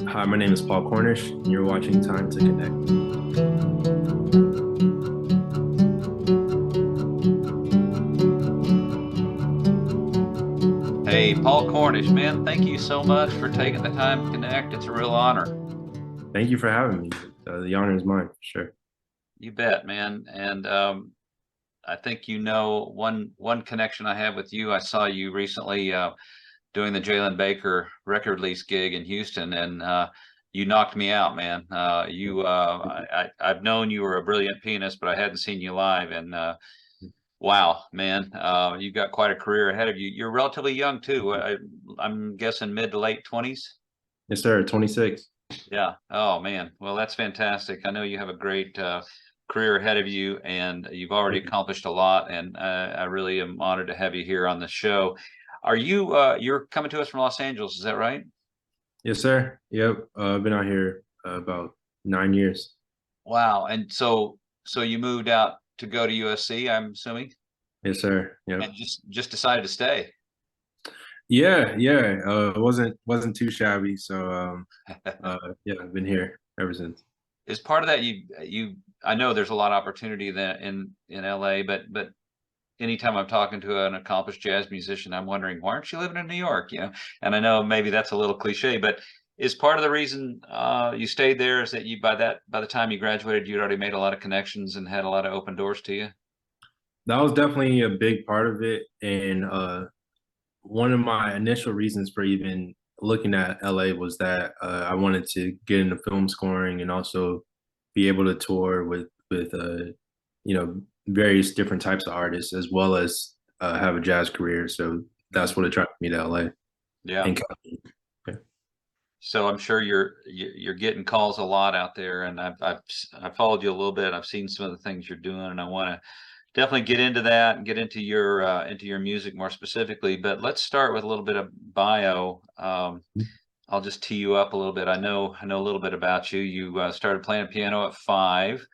Hi, my name is Paul Cornish, and you're watching Time to Connect. Hey, Paul Cornish, man, thank you so much for taking the time to connect. It's a real honor. Thank you for having me. The honor is mine, for sure. You bet, man. And I think you know one connection I have with you. I saw you recently doing the Jalen Baker record lease gig in Houston, and you knocked me out, man. I've known you were a brilliant pianist, but I hadn't seen you live, and wow, man, you've got quite a career ahead of you. You're relatively young too. I'm guessing mid to late 20s. Yes, sir. 26. Yeah. Oh man. Well, that's fantastic. I know you have a great career ahead of you, and you've already Thank you. accomplished a lot. And I really am honored to have you here on the show. Are you you're coming to us from Los Angeles? Is that right? Yes, sir. Yep. I've been out here about 9 years. Wow. And so you moved out to go to USC, I'm assuming, Yes, sir. and Yep. just decided to stay. Yeah, yeah. It wasn't too shabby. So yeah, I've been here ever since. Is part of that you I know there's a lot of opportunity there in LA, but anytime I'm talking to an accomplished jazz musician, I'm wondering, why aren't you living in New York? You know, and I know maybe that's a little cliche, but is part of the reason you stayed there is that you by the time you graduated, you'd already made a lot of connections and had a lot of open doors to you? That was definitely a big part of it, and one of my initial reasons for even looking at LA was that I wanted to get into film scoring and also be able to tour with various different types of artists as well as have a jazz career. So that's what attracted me to LA Yeah. and Cali. Yeah. So I'm sure you're getting calls a lot out there, and I've followed you a little bit. I've seen some of the things you're doing, and I want to definitely get into that and get into your music more specifically. But let's start with a little bit of bio. I'll just tee you up a little bit. I know a little bit about you. You started playing piano at 5.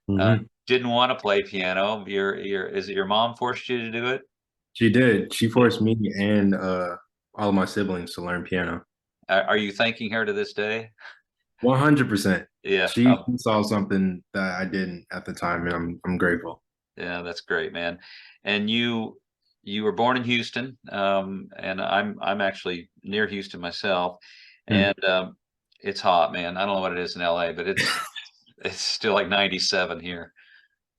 Hmm. Didn't want to play piano. Your is it your mom forced you to do it? She did. She forced me and all of my siblings to learn piano. Are you thanking her to this day? 100%. Yeah. She Oh, saw something that I didn't at the time, and I'm grateful. yeah, that's great, man. And you were born in Houston, and I'm actually near Houston myself, Hmm. and it's hot, man. I don't know what it is in LA, but it's still like 97 here.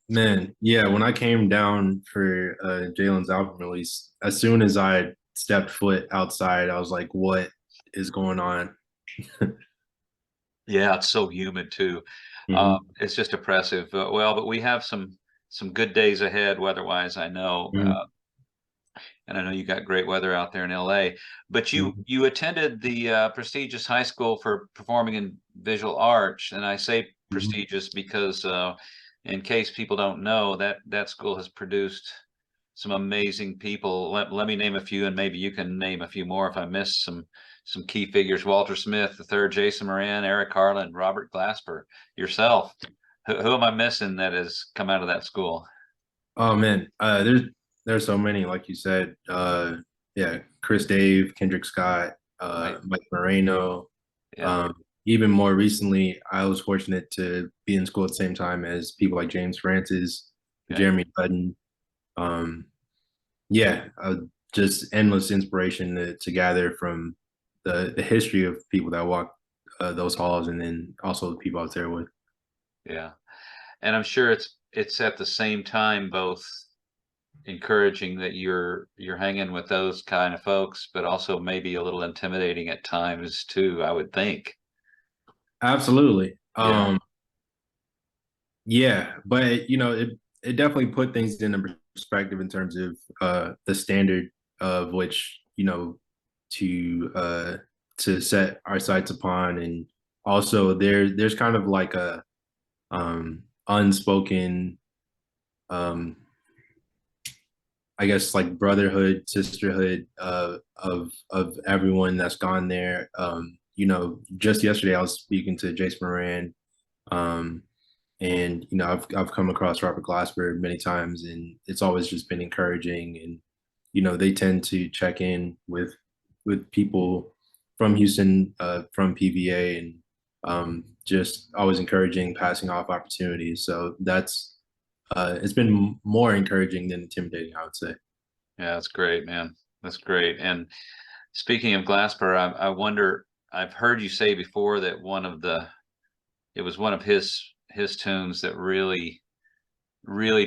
Man, yeah, when I came down for Jalen's album release, as soon as I stepped foot outside, I was like, what is going on? Yeah, it's so humid too. Hmm. It's just oppressive. Well, but we have some good days ahead weather-wise, I know. Hmm. And I know you got great weather out there in LA. But Hmm. you attended the prestigious high school for performing in visual arts, and I say Hmm. prestigious because in case people don't know, that school has produced some amazing people. Let me name a few, and maybe you can name a few more if I miss some key figures. Walter Smith the third, Jason Moran, Eric Harlan, Robert Glasper, yourself. Who am I missing that has come out of that school? Oh man, there's so many, like you said. Yeah, Chris Dave, Kendrick Scott, Right. Mike Moreno. Yeah. Um, Even more recently, I was fortunate to be in school at the same time as people like James Francis, Okay. Jeremy Hutton. Um, yeah, just endless inspiration to gather from the history of people that walk those halls, and then also the people I was there with. Yeah. And I'm sure it's at the same time both encouraging that you're hanging with those kind of folks, but also maybe a little intimidating at times too, I would think. Absolutely. Yeah. Yeah, but it definitely put things into perspective in terms of the standard of which to set our sights upon, and also there's kind of like a unspoken um I guess like brotherhood, sisterhood of everyone that's gone there. Just yesterday I was speaking to Jason Moran, um, and I've come across Robert Glasper many times, and it's always just been encouraging. And they tend to check in with people from Houston, from PVA, and just always encouraging, passing off opportunities. So that's it's been more encouraging than intimidating, I would say. Yeah, that's great, man. That's great. And speaking of Glasper, I wonder, I've heard you say before that it was one of his tunes that really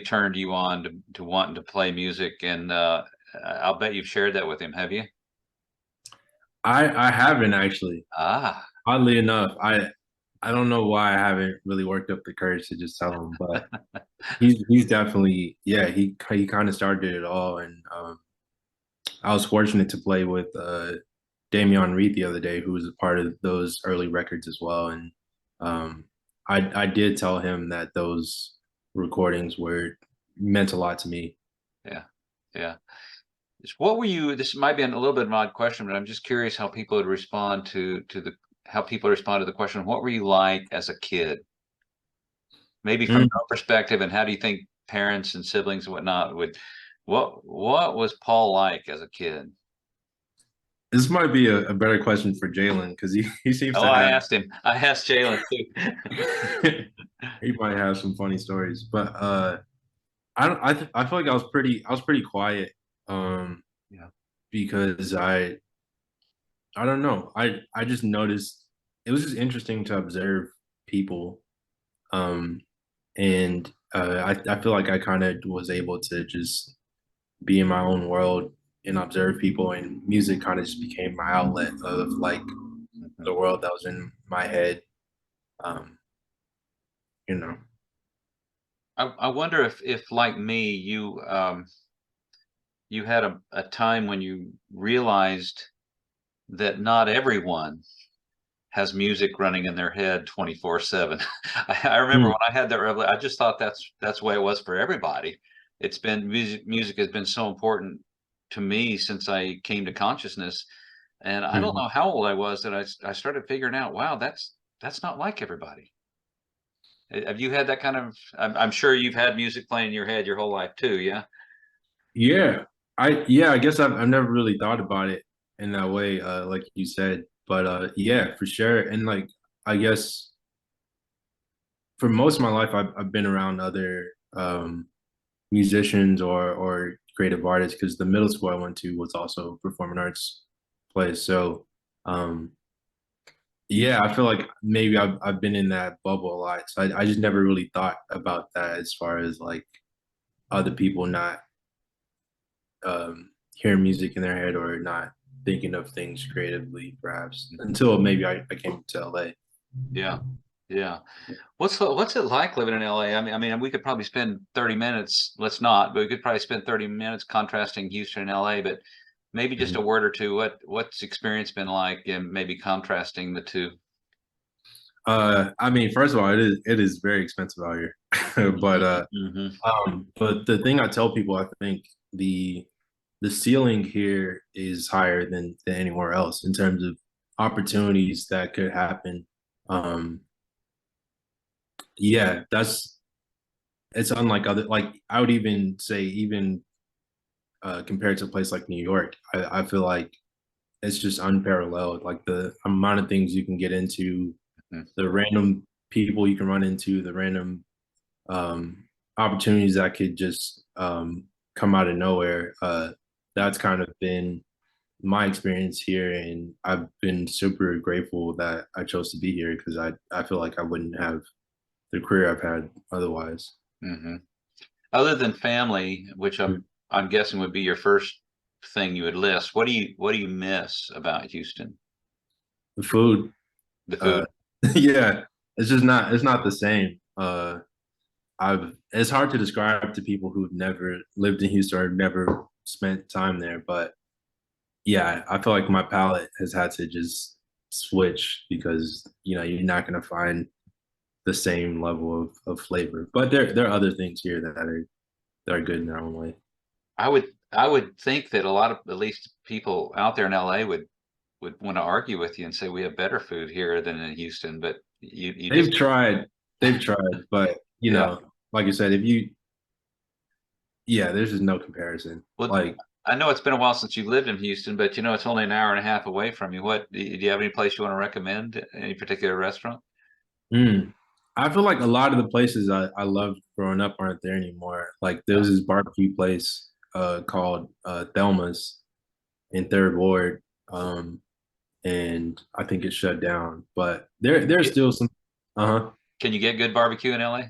turned you on to wanting to play music, and I'll bet you've shared that with him, have you? I haven't actually. Ah, Oddly enough, I don't know why I haven't really worked up the courage to just tell him, but he's definitely, yeah, he kind of started it all. And I was fortunate to play with Damian Reed the other day, who was a part of those early records as well. And um, I did tell him that those recordings were meant a lot to me. yeah, yeah. What were you? This might be a little bit of an odd question, but I'm just curious how people would respond to the how people respond to the question. What were you like as a kid? Maybe from Mm. your perspective, and how do you think parents and siblings and whatnot would? What was Paul like as a kid? This might be a better question for Jalen because he seems Oh, to I have asked him. I asked Jalen too. he might have some funny stories, but I don't. I feel like I was pretty quiet, um, Yeah. because I don't know. I just noticed it was just interesting to observe people, um, and I feel like I kind of was able to just be in my own world and observe people, and music kind of just became my outlet of like Mhm. the world that was in my head, um, you know. I wonder if like me, you had a time when you realized that not everyone has music running in their head 24/7. I remember Mm, when I had that revelation, I just thought that's the way it was for everybody. It's been music has been so important to me since I came to consciousness, and I don't mhm. know how old I was that I started figuring out, wow, that's not like everybody. Have you had that kind of? I'm sure you've had music playing in your head your whole life too, yeah? Yeah, I guess I've never really thought about it in that way, like you said, but yeah, for sure. And like I guess for most of my life, I've been around other musicians or creative artists because the middle school I went to was also a performing arts place. So um, yeah, I feel like maybe I've been in that bubble a lot. So I just never really thought about that as far as like other people not hearing music in their head or not thinking of things creatively, perhaps until maybe I came to LA. Yeah, yeah. What's it like living in LA? I mean, we could probably spend 30 minutes. Let's not, but we could probably spend 30 minutes contrasting Houston and LA. But maybe just a Mhm. word or two. What's experience been like, and maybe contrasting the two. I mean, first of all, it is very expensive out here, Hmm. but the thing I tell people, I think the ceiling here is higher than anywhere else in terms of opportunities that could happen. Um, yeah, that's it's unlike other like I would even say even compared to a place like New York, I feel like it's just unparalleled. Like the amount of things you can get into, the random people you can run into, the random um, opportunities that could just come out of nowhere. That's kind of been my experience here, and I've been super grateful that I chose to be here because I feel like I wouldn't have the career I've had otherwise. Hmm. Other than family, which I'm guessing would be your first thing you would list. What do you miss about Houston? The food, The uh, food. yeah, it's not the same. I've it's hard to describe to people who've never lived in Houston or never spent time there, but yeah, I feel like my palate has had to just switch because you're not gonna find the same level of flavor. But there are other things here that are good in their own way. I would think that a lot of at least people out there in LA would want to argue with you and say we have better food here than in Houston, but you They've just tried, they've tried, but yeah. like I said, if you yeah, there's just no comparison. Well, Like I know it's been a while since you lived in Houston, but you know it's only an hour and a half away from you. What do you have any place you want to recommend? Any particular restaurant? Mm. I feel like a lot of the places I loved growing up aren't there anymore. Like there Yeah. was this barbecue place called Thelma's in Third Ward, and I think it shut down. But there's still some. Uh-huh. Can you get good barbecue in LA?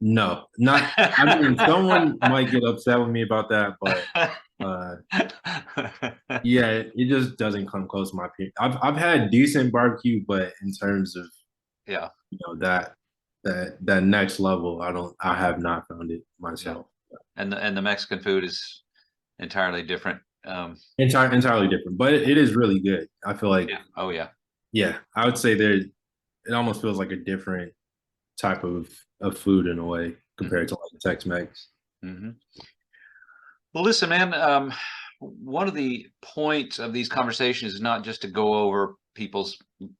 No, not. I mean, someone might get upset with me about that, but uh, yeah, it just doesn't come close to my opinion. I've had decent barbecue, but in terms of Yeah, that next level, I have not found it yeah. myself. And the Mexican food is entirely different. Entirely different, but it is really good. I feel like, Yeah. Oh yeah. yeah, I would say it almost feels like a different type of food in a way Hmm. compared to like Tex-Mex. Hmm. Well, listen, man. One of the points of these conversations is not just to go over people's,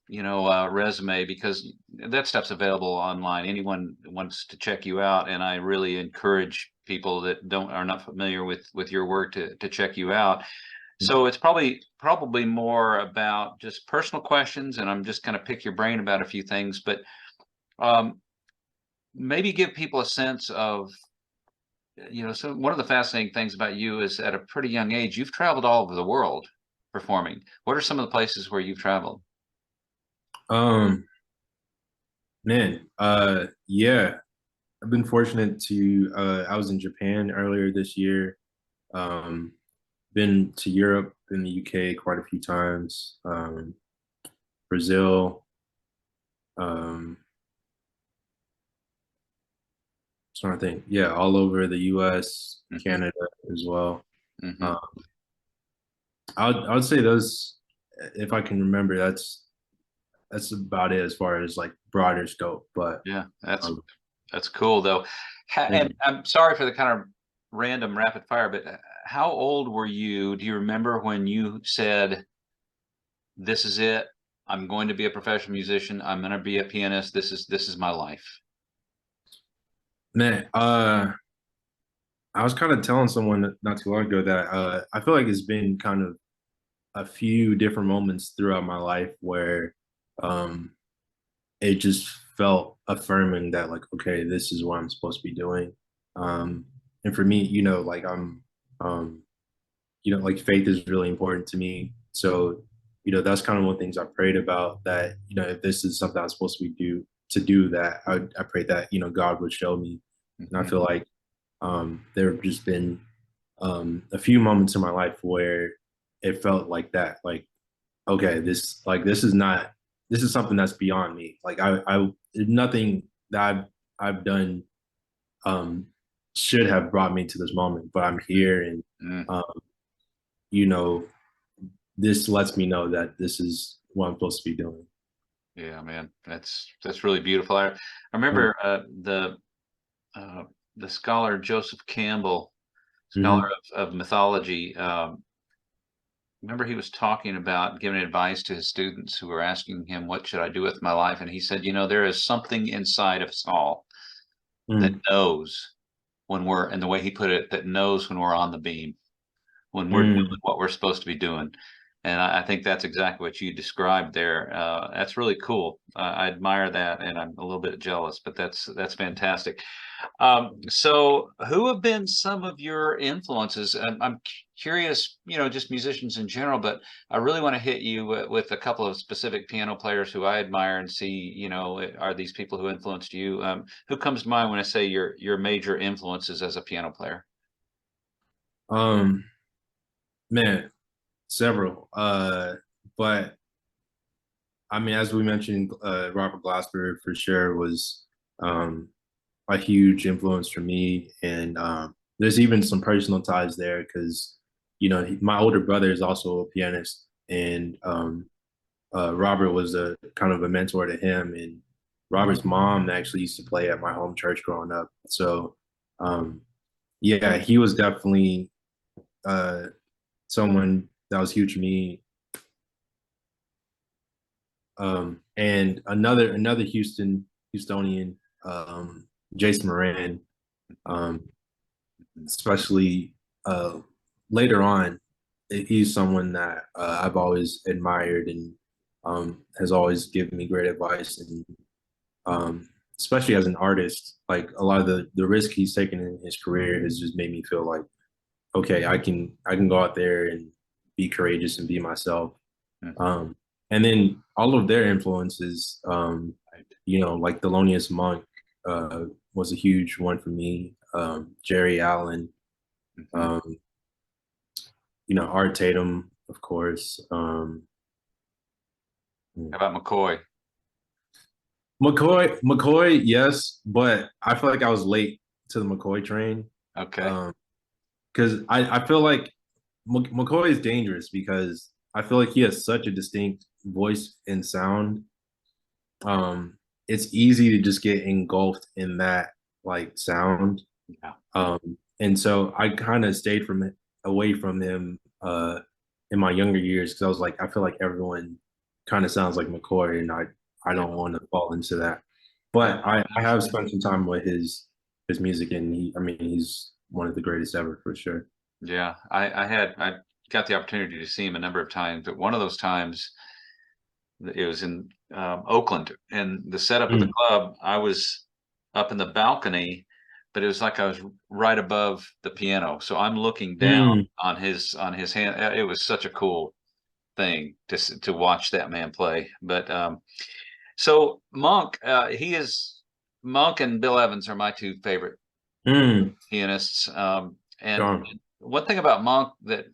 resume because that stuff's available online. Anyone wants to check you out, and I really encourage people that don't are not familiar with your work to check you out. So it's probably more about just personal questions, and I'm just going to pick your brain about a few things, but um, maybe give people a sense of, so one of the fascinating things about you is at a pretty young age, you've traveled all over the world performing. What are some of the places where you've traveled? Um, Man, yeah, I've been fortunate to. I was in Japan earlier this year. Um, been to Europe, in the UK quite a few times. Brazil. Um, Trying to think. Yeah, all over the U.S., Hmm. Canada as well. Hmm. Um, I would say those, if I can remember, that's about it as far as like broader scope. But Yeah, that's um, that's cool though. thank And you. I'm sorry for the kind of random rapid fire, but how old were you? Do you remember when you said, "This is it. I'm going to be a professional musician. I'm going to be a pianist. This is my life." Man, I was kind of telling someone not too long ago that I feel like it's been kind of a few different moments throughout my life where um, it just felt affirming that like, okay, this is what I'm supposed to be doing. And for me, like um, like faith is really important to me. So, that's kind of one of the things I prayed about that, if this is something I'm supposed to do that, I pray that, God would show me. And I Mhm. feel like there have just been a few moments in my life where it felt like that, like, okay, this is something that's beyond me. Like nothing that I've done um, should have brought me to this moment, but I'm here, and Mm. um, you know, this lets me know that this is what I'm supposed to be doing. Yeah, man, that's really beautiful. I Mm-hmm. remember uh, the scholar Joseph Campbell, scholar Mm-hmm. of mythology. Remember he was talking about giving advice to his students who were asking him, "What should I do with my life?" And he said, there is something inside of us all that knows when we're, and the way he put it, that knows when we're on the beam, when we're doing Mm-hmm. what we're supposed to be doing. And I think that's exactly what you described there. That's really cool. I admire that, and I'm a little bit jealous, but that's fantastic. So who have been some of your influences? I'm curious, just musicians in general, but I really want to hit you with a couple of specific piano players who I admire and see, are these people who influenced you? Who comes to mind when I say your major influences as a piano player? Um, Man, several. But I mean, as we mentioned, Robert Glasper for sure was um, a huge influence for me, and there's even some personal ties there because my older brother is also a pianist, and Robert was a kind of a mentor to him, and Robert's mom actually used to play at my home church growing up. So, um, yeah, he was definitely uh, someone that was huge to me. And another Houstonian, Jason Moran, um, especially uh, later on, he's someone that I've always admired and has always given me great advice. And especially as an artist, like a lot of the risk he's taken in his career has just made me feel like, okay, I can go out there and be courageous and be myself. Mhm. Um, and then all of their influences, like Thelonious Monk was a huge one for me. Jerry Allen, Mhm. um, Art Tatum, of course. How about McCoy? McCoy, yes, but I feel like I was late to the McCoy train. Okay. Um, because I feel like McCoy is dangerous because I feel like he has such a distinct voice and sound. Um, it's easy to just get engulfed in that like sound. Yeah. And so I kind of stayed from it away from him in my younger years because I was like, I feel like everyone kind of sounds like McCoy, and I Yeah. don't want to fall into that. Yeah. But I have Absolutely. spent some time with his music, and I mean, he's one of the greatest ever for sure. Yeah. I got the opportunity to see him a number of times, but one of those times it was in Oakland, and the setup of the Mm, club, I was up in the balcony, but it was like I was right above the piano, so I'm looking down mm, on his hand. It was such a cool thing to watch that man play. But so Monk, Monk and Bill Evans are my two favorite mm, pianists. John. And one thing about Monk that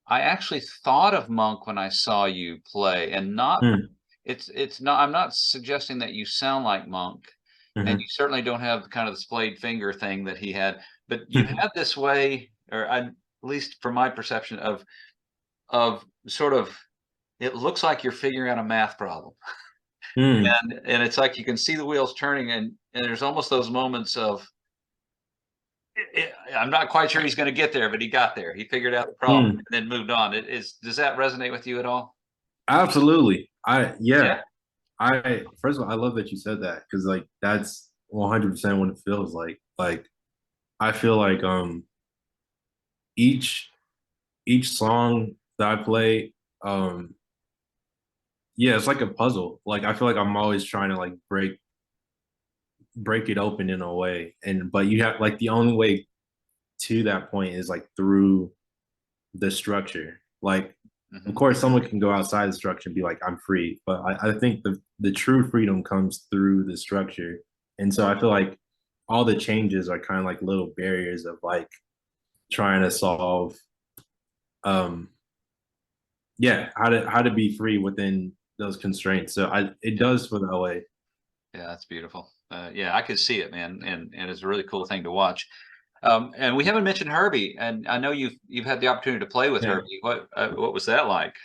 I actually thought of Monk when I saw you play, and not Mm, it's not, I'm not suggesting that you sound like Monk, and you mhm. certainly don't have kind of the splayed finger thing that he had, but you have this way, at least from my perception of sort of, it looks like you're figuring out a math problem. Mm, And it's like you can see the wheels turning, and there's almost those moments of, I'm not quite sure he's going to get there, but he got there. He figured out the problem mm. and then moved on. It is, does that resonate with you at all? Absolutely. Yeah. Yeah. I first of all, I love that you said that because like that's 100% what it feels like. Like I feel like each each song that I play, yeah, it's like a puzzle. Like I feel like I'm always trying to like break it open in a way. And but you have like the only way to that point is like through the structure. Like of Hmm. course someone can go outside the structure and be like, I'm free. But I think the true freedom comes through the structure. And so I feel like all the changes are kind of like little barriers of like trying to solve um yeah, how to be free within those constraints. So it Yeah. does for the OA. Yeah, that's beautiful. Yeah, I could see it, man, and it's a really cool thing to watch. And we haven't mentioned Herbie, and I know you've had the opportunity to play with Yeah, Herbie. What was that like?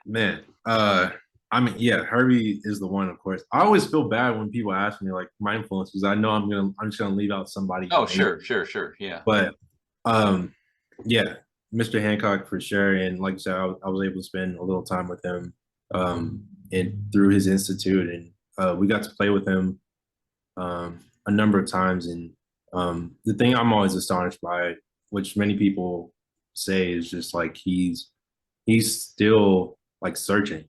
man. I mean, yeah, Herbie is the one, of course. I always feel bad when people ask me like my influences. I know I'm just gonna leave out somebody Oh, amazing. sure, sure, sure. Yeah. But um, yeah, Mr. Hancock for sure. And like I said, I was able to spend a little time with him and through his institute, and we got to play with him a number of times. And the thing I'm always astonished by, which many people say, is just like he's still like searching.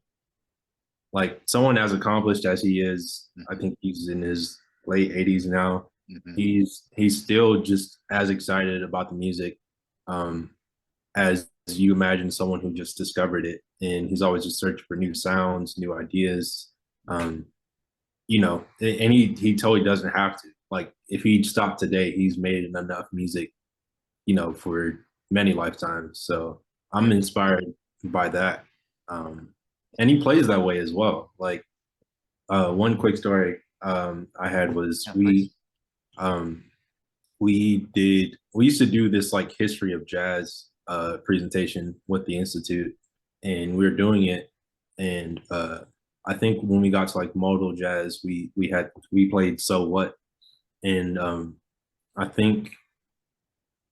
Like someone as accomplished as he is, I Hmm. think he's in his late 80s now. Hmm. He's still just as excited about the music um, as you imagine someone who just discovered it, and he's always just searching for new sounds, new ideas. Um, and he totally doesn't have to. Like if he stopped today, he's made enough music, for many lifetimes. So Yeah. I'm inspired by that. Um, and he plays that way as well. Like one quick story I had was Yeah, please. um, we used to do this like history of jazz presentation with the institute, and we were doing it, and I think when we got to like modal jazz, we played So What, and I think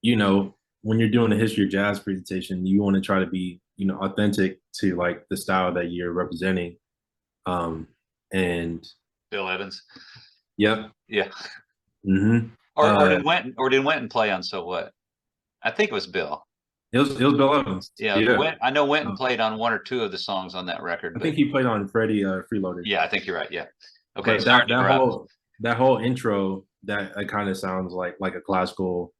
when you're doing a history of jazz presentation, you want to try to be authentic to like the style that you're representing. Um, and Bill Evans. yep. Yeah. Hmm. Or did Went, or did Went and play on So What? I think it was Bill. It was Bill Evans. Yeah, Yeah. I know Wynton Uh, played on one or two of the songs on that record, I but think he played on Freddie Freeloader. yeah, I think you're right. Yeah. Okay, But sorry to interrupt. that whole intro that it kind of sounds like a classical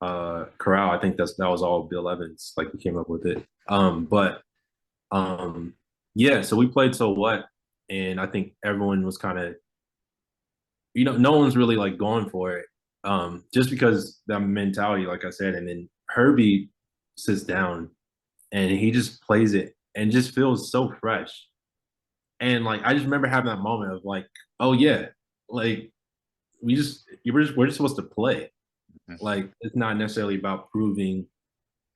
chorale. I think that was all Bill Evans. Like we came up with it. But yeah. So we played So What, and I think everyone was kind of no one's really like going for it. Just because that mentality, like I said, and then Herbie sits down and he just plays it and just feels so fresh. And like I just remember having that moment of like, oh yeah, like we're just supposed to play. Mhm. Like it's not necessarily about proving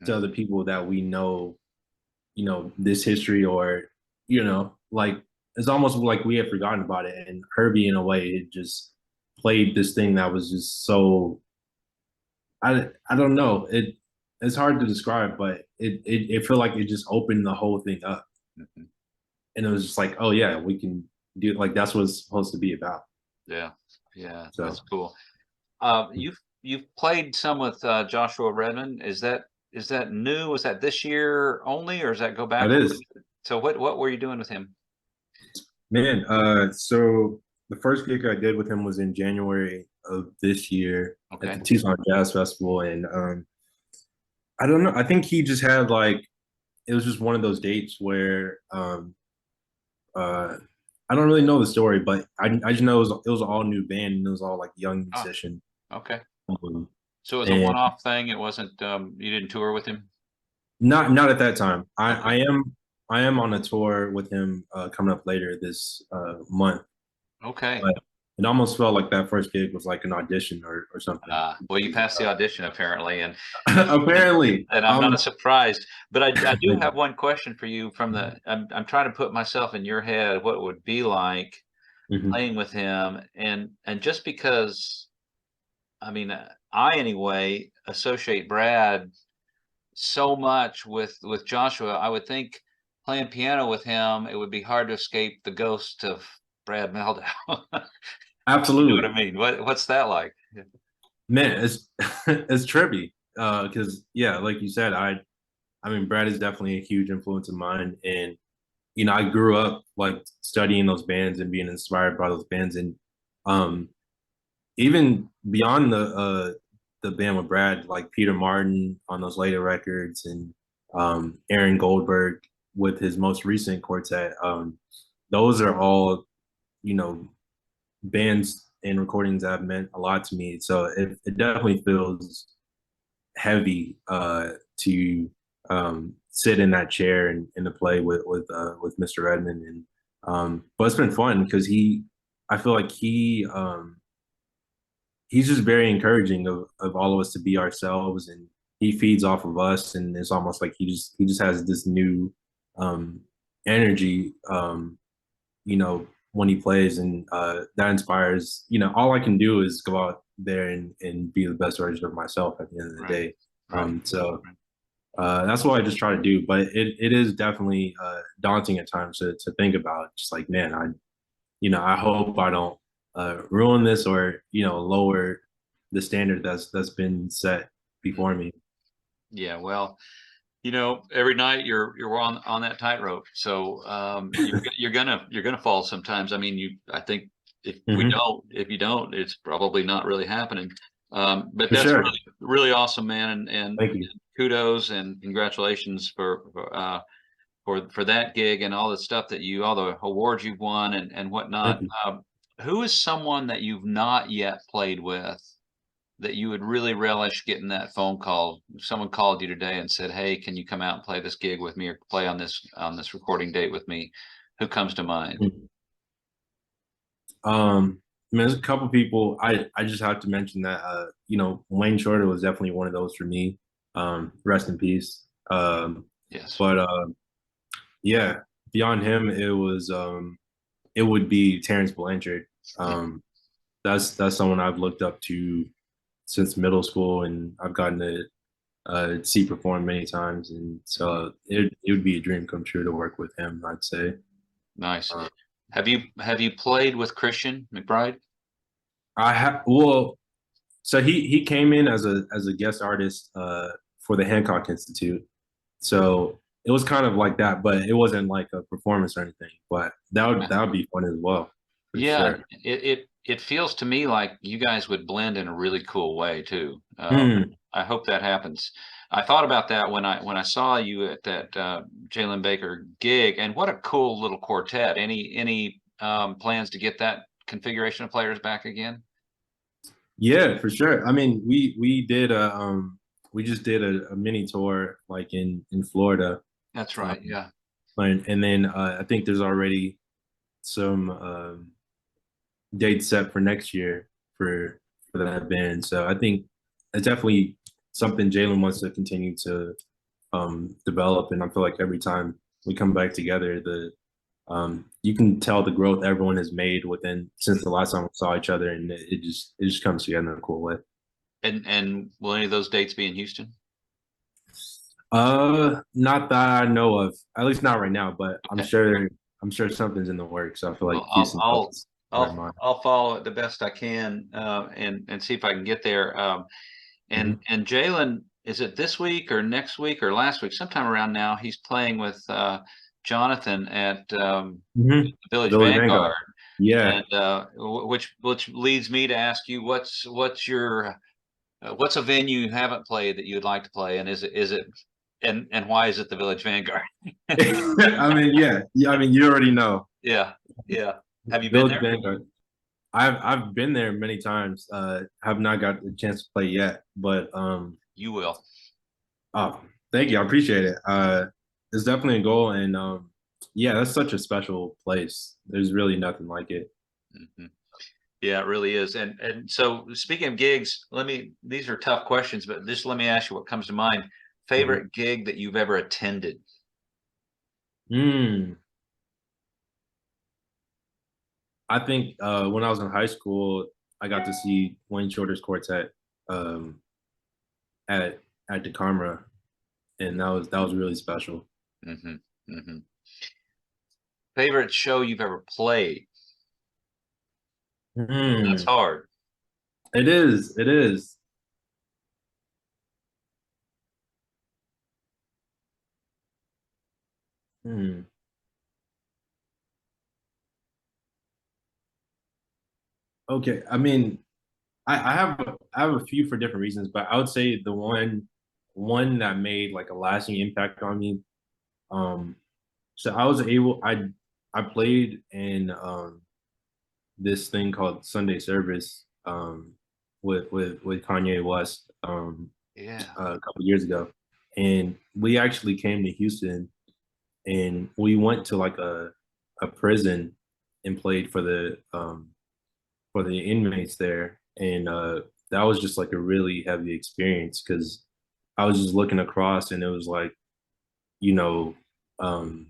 to other people that we know, this history or, like it's almost like we had forgotten about it. And Herbie, in a way, it just played this thing that was just so I don't know. It's hard to describe, but it felt like it just opened the whole thing up. Mhm. And it was just like, oh yeah, we can do like that's what it's supposed to be about. Yeah, yeah, So that's cool. You've played some with Joshua Redman. Is that new? Was that this year only, or does that go back that a little is, bit? So what were you doing with him? man. So the first gig I did with him was in January of this year at Okay. the Tucson Jazz Festival, and I don't know. I think he just had like it was just one of those dates where uh, I don't really know the story, but I just know it was an all new band and it was all like young Oh, musician. okay. Um, So it was a and one-off thing. It wasn't you didn't tour with him? not at that time. Okay. I am on a tour with him coming up later this month, Okay. but it almost felt like that first gig was like an audition or something. Well, you passed the audition apparently, and Apparently, I'm not surprised. But I do thank have one question for you from the I'm trying to put myself in your head what it would be like you. playing with him, and just because I mean I anyway associate Brad so much with Joshua. I would think playing piano with him, it would be hard to escape the ghost of Brad Meldau. You know what I Absolutely, mean? What's that like? man. It's it's trippy because yeah, like you said, I mean Brad is definitely a huge influence of mine, and I grew up like studying those bands and being inspired by those bands, and um, even beyond the band with Brad, like Peter Martin on those later records, and Aaron Goldberg with his most recent quartet. Those are all you know bands and recordings that have meant a lot to me. So it definitely feels heavy to sit in that chair and to play with Mr. Redmond, and but it's been fun because I feel like he's just very encouraging of all of us to be ourselves, and he feeds off of us, and it's almost like he just has this new um energy when he plays, and that inspires. All I can do is go out there and be the best version of myself at the end of the Right, day. right. So that's what I just try to do, but it is definitely daunting at times to think about. Just like, man, I hope I don't ruin this or lower the standard that's been set before me. Yeah, well, every night you're on that tightrope. So you're gonna fall sometimes. I mean, I think Hmm. if you don't, it's probably not really happening. But For that's sure. really really awesome, man, and Thank you. kudos and congratulations for that gig and all the stuff all the awards you've won and whatnot. Thank you. Who is someone that you've not yet played with that you would really relish getting that phone call? If someone called you today and said, "Hey, can you come out and play this gig with me or play on this recording date with me?" Who comes to mind? I mean, there's a couple people. I just have to mention that Wayne Shorter was definitely one of those for me. Rest in peace. Yes. But yeah, beyond him, it would be Terrence Blanchard. Yeah. That's someone I've looked up to since middle school, and I've gotten to see perform many times, and so it would be a dream come true to work with him, I'd say. Nice. Uh, Have you played with Christian McBride? I have well, So he came in as a guest artist for the Hancock Institute. So it was kind of like that, but it wasn't like a performance or anything. But that would be fun as well, for Yeah, sure. it feels to me like you guys would blend in a really cool way too. Mm, I hope that happens. I thought about that when I saw you at that Jalen Baker gig, and what a cool little quartet. Any plans to get that configuration of players back again? yeah, for sure. I mean, we did a we just did a mini tour like in Florida, That's right. um, Yeah. and then I think there's already some dates set for next year for that band. So I think it's definitely something Jalen wants to continue to develop, and I feel like every time we come back together, the you can tell the growth everyone has made within since the last time we saw each other, and it just comes together in a cool way. And will any of those dates be in Houston? Not that I know of, at least not right now, but Okay. I'm sure something's in the works. I feel like Well, Houston's always where I'll mine. I'll follow it the best I can, and see if I can get there. Mhm. And Jalen, is it this week or next week or last week? Sometime around now, he's playing with Jonathan at Mhm. Village Village Vanguard. Vanguard, Yeah. and which leads me to ask you, what's a venue you haven't played that you'd like to play, and is it and why is it the Village Vanguard? I mean, yeah, yeah. I mean, you already know. Yeah, yeah. Have you been Village there? Vanguard. I've been there many times. Have not got the chance to play yet, but You will. oh, thank you. I appreciate it. It's definitely a goal, and yeah, that's such a special place. There's really nothing like it. Mhm. Yeah, it really is. And so speaking of gigs, these are tough questions, but just let me ask you what comes to mind. Mhm. Favorite gig that you've ever attended? Mm. I think when I was in high school, I got to see Wayne Shorter's quartet um, at at the Camera, and that was really special. Hmm. Hmm. Favorite show you've ever played? Oh, that's Mm. hard. It is. It is. Mm. Okay. I mean, I have a few for different reasons, but I would say the one that made like a lasting impact on me. Um, so I played in this thing called Sunday Service with Kanye West Yeah. a couple years ago, and we actually came to Houston and we went to like a prison and played for the inmates there, and that was just like a really heavy experience because I was just looking across and it was like you know um,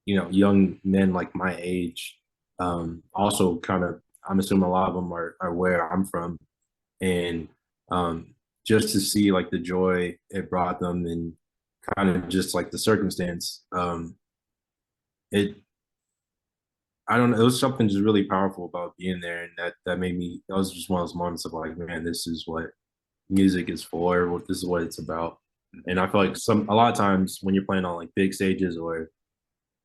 young men like my age, also kind of I'm assuming a lot of them are where I'm from, and um, just to see like the joy it brought them and kind of just like the circumstance, it I don't know. It was something just really powerful about being there, and that made me. That was just one of those moments of like, man, this is what music is for. What this is what it's about. And Mhm. I feel like a lot of times when you're playing on like big stages, or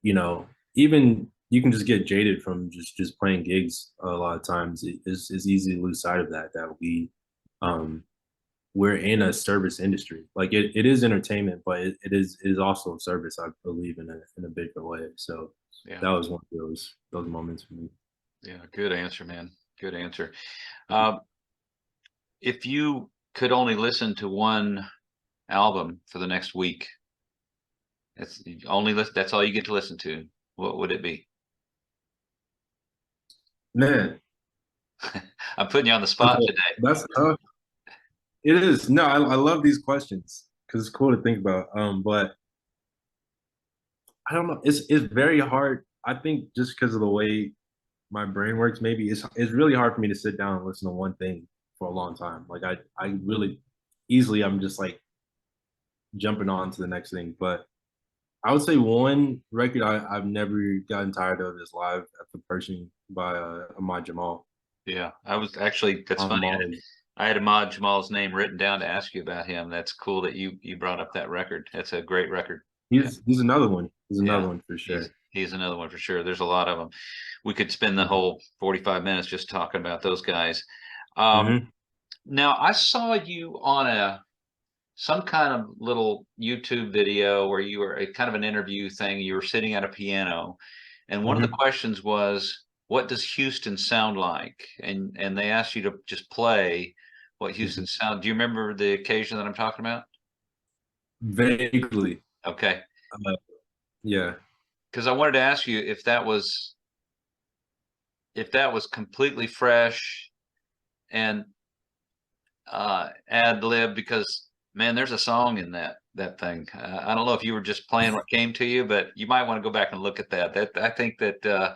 even you can just get jaded from just playing gigs. A lot of times, it's easy to lose sight of that um, we're in a service industry. Like it is entertainment, but it is also service. I believe in a bigger way. So Yeah. that was one of those moments for me. Yeah. Good answer, man. Good answer. Uh, if you could only listen to one album for the next week, that's all you get to listen to. What would it be? Man, I'm putting you on the that's spot today. that's tough. It is. No, I love these questions because it's cool to think about. But I don't know. It's very hard. I think just because of the way my brain works, maybe it's really hard for me to sit down and listen to one thing for a long time. Like I really easily I'm just like jumping on to the next thing. But I would say one record I've never gotten tired of is Live at the Pershing by Ahmad Jamal. Yeah, I was actually. That's funny. I'm always I had Ahmad Jamal's name written down to ask you about him. That's cool that you brought up that record. That's a great record. Yeah, He's another one. He's another yeah. one for sure. He's another one for sure. There's a lot of them. We could spend the whole 45 minutes just talking about those guys. Mm-hmm. Now I saw you on some kind of little YouTube video where you were a kind of an interview thing. You were sitting at a piano, and one of the Mm-hmm. questions was, "What does Houston sound like?" And they asked you to just play what Mm-hmm. Houston sound. Do you remember the occasion that I'm talking about? Vaguely. Okay, Uh, yeah. because I wanted to ask you if that was completely fresh and ad lib, because man, there's a song in that thing. I don't know if you were just playing what came to you, but you might want to go back and look at that. That I think that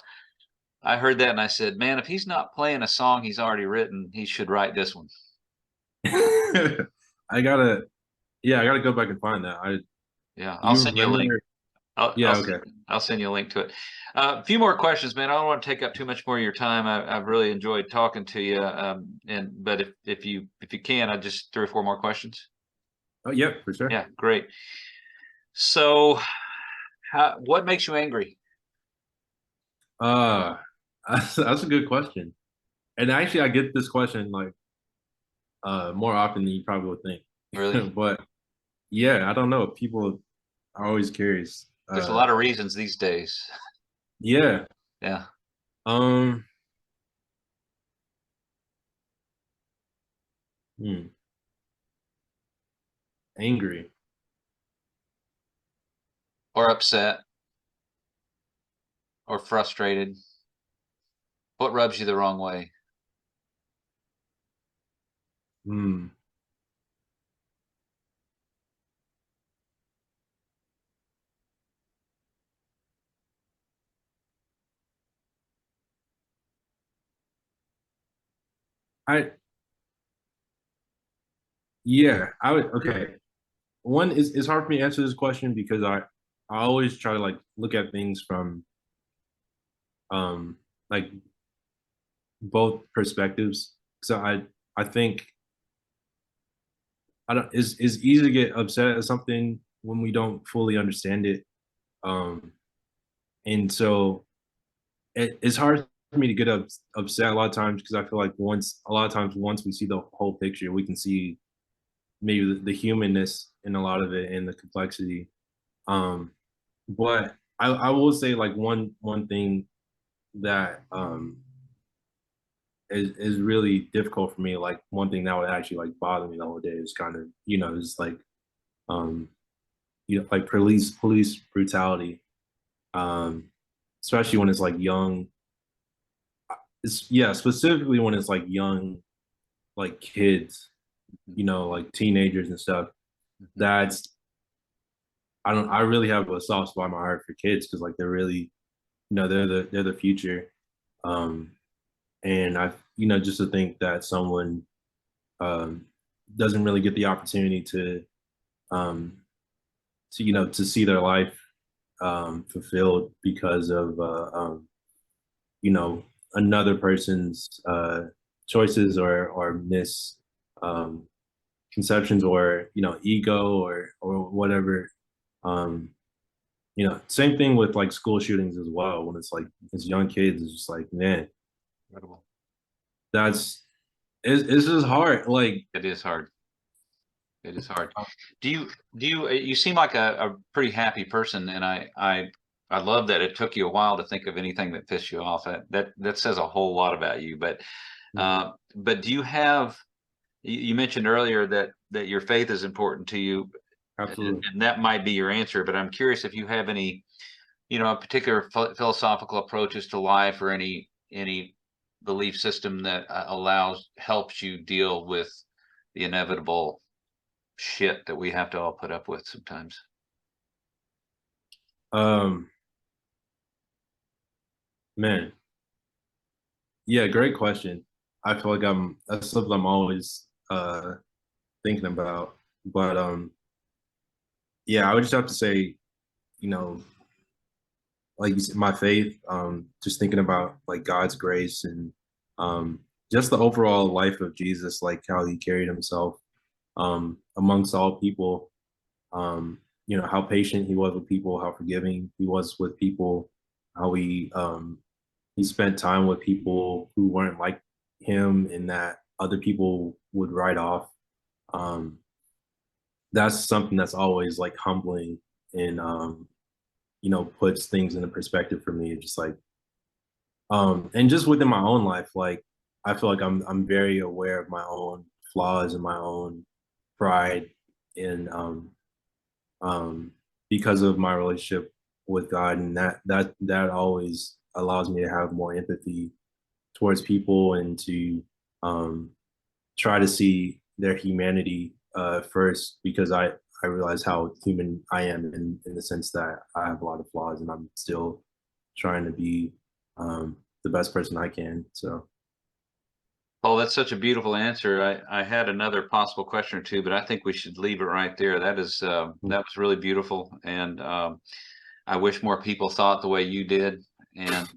I heard that and I said, man, if he's not playing a song he's already written, he should write this one. I gotta, yeah, I gotta go back and find that. Yeah, I'll You send you a link. remember? I'll Yeah. I'll Okay. send, I'll send you a link to it. A few more questions, man. I don't want to take up too much more of your time. I've really enjoyed talking to you. But if you can, I just 3 or 4 more questions. Oh, yeah, for sure. Yeah, great. So, what makes you angry? Uh, that's a good question. And actually, I get this question like more often than you probably would Really? think. But yeah, I don't know. People are always curious. There's a lot of reasons these days. Yeah. Yeah. Um. hmm, Angry. Or upset or frustrated. What rubs you the wrong way? Hmm. I Yeah. I would. Okay. One is it's hard for me to answer this question because I always try to like look at things from like both perspectives. So I think I don't it's easy to get upset at something when we don't fully understand it. Um and so it's hard for me to get upset a lot of times because I feel like once we see the whole picture, we can see maybe the humanness in a lot of it and the complexity. Um but I will say like one thing that is really difficult for me. Like one thing that would actually like bother me the whole day is kind of is like um like police brutality, um especially when it's like young. It's yeah, specifically when it's like young, like kids, like teenagers and stuff. Mhm. That's I really have a soft spot in my heart for kids because like they're really they're the future. um and I just to think that someone um doesn't really get the opportunity um to see their life fulfilled because of you know another person's choices or um, conceptions or ego or whatever. um, Same thing with like school shootings as well. When it's like it's young kids, it's just like, man, Incredible. that's it's just hard. Like It is hard. It is hard. You seem like a pretty happy person, and I love that it took you a while to think of anything that pissed you off. That says a whole lot about you. But do you have, you mentioned earlier that your faith is important to you, absolutely. and that might be your answer, but I'm curious if you have any, particular philosophical approaches to life, or any belief system that helps you deal with the inevitable shit that we have to all put up with sometimes. um Man, yeah, great question. I feel like that's something I'm always thinking about. But yeah, I would just have to say, you know, like you said, my faith, just thinking about like God's grace and just the overall life of Jesus, like how he carried himself amongst all people. How patient he was with people, how forgiving he was with people, how he spent time with people who weren't like him and that other people would write off. Um, that's something that's always like humbling and puts things into perspective for me. Just like and just within my own life, like I feel like I'm very aware of my own flaws and my own pride and because of my relationship with God, and that always allows me to have more empathy towards people and to um, try to see their humanity first, because I realize how human I am in the sense that I have a lot of flaws and I'm still trying to be the best person I can. So Oh, that's such a beautiful answer. I had another possible question or two, but I think we should leave it right there. That was really beautiful, and I wish more people thought the way you did. And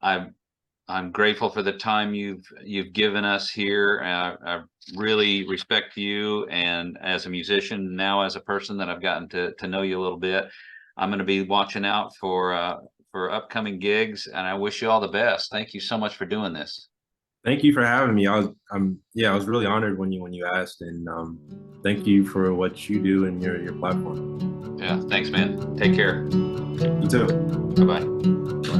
I'm I'm grateful for the time you've given us here. I really respect you, and as a musician, now as a person that I've gotten to know you a little bit, I'm going to be watching out for upcoming gigs, and I wish you all the best. Thank you so much for doing this. thank you for having me. I was really honored when you asked, and thank you for what you do and your platform. Yeah, thanks, man. Take care. You too. Bye bye.